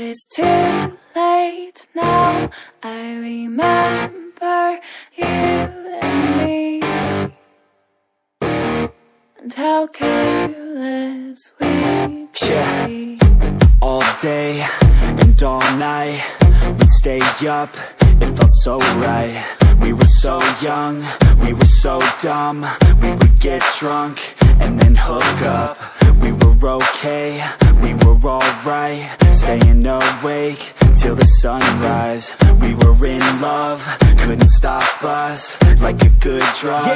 it's too late now. I remember you and me, and how careless we could be. All day and all night, we'd stay up, it felt so right. We were so young, we were so dumb. We would get drunk and then hook up. We were okay, we were alright, staying awake till the sunrise. We were in love, couldn't stop us, like a good drug,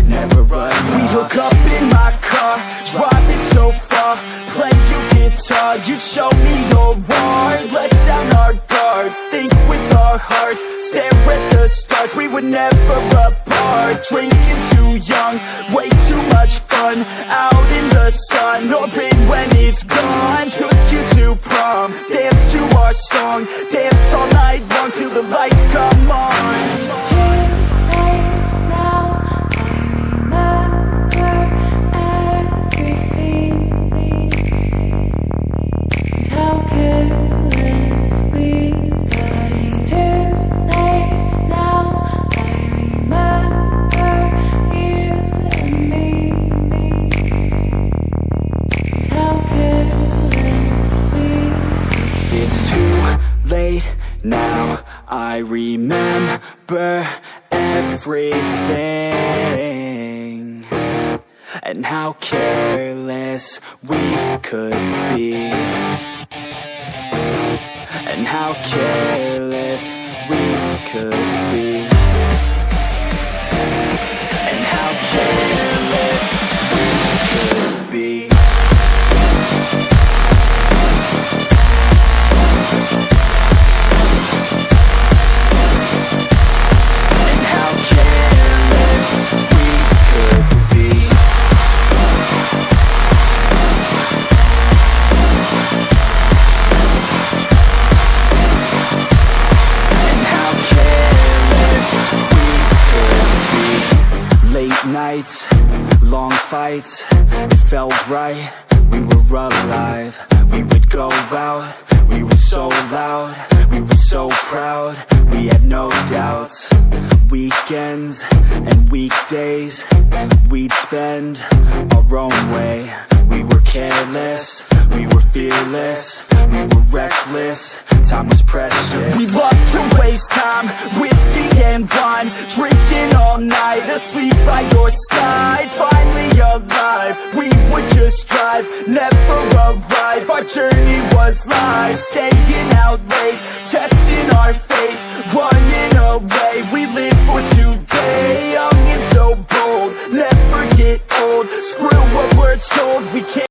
never enough. We hook up in my car, driving so far, play your guitar, you'd show me your art. Let down our guards, think with our hearts, stare at the stars. We were never apart, drinking too young, way too much fun, out in the sun, orbit when it's gone. Took you to prom, dance to our song, dance all night long till the lights come on. It's too late now, I remember everything, and how careless we got. It's too late now, I remember you and me, and how careless we got. It's too late now, I remember everything, and how careless we could be, and how careless we could be, and how careless we could be. Nights, long fights, it felt right, we were alive. We would go out, we were so loud, we were so proud, we had no doubts. Weekends and weekdays, we'd spend our own way. We were careless, we were fearless, we were reckless, time was precious. We loved to waste time, whiskey and wine, drinking all night, asleep by your side. Finally alive, we would just drive, never arrive. Our journey was live, staying out late, testing our fate, running away. We live for today, young and so bold, never get old. Screw what we're told, we can't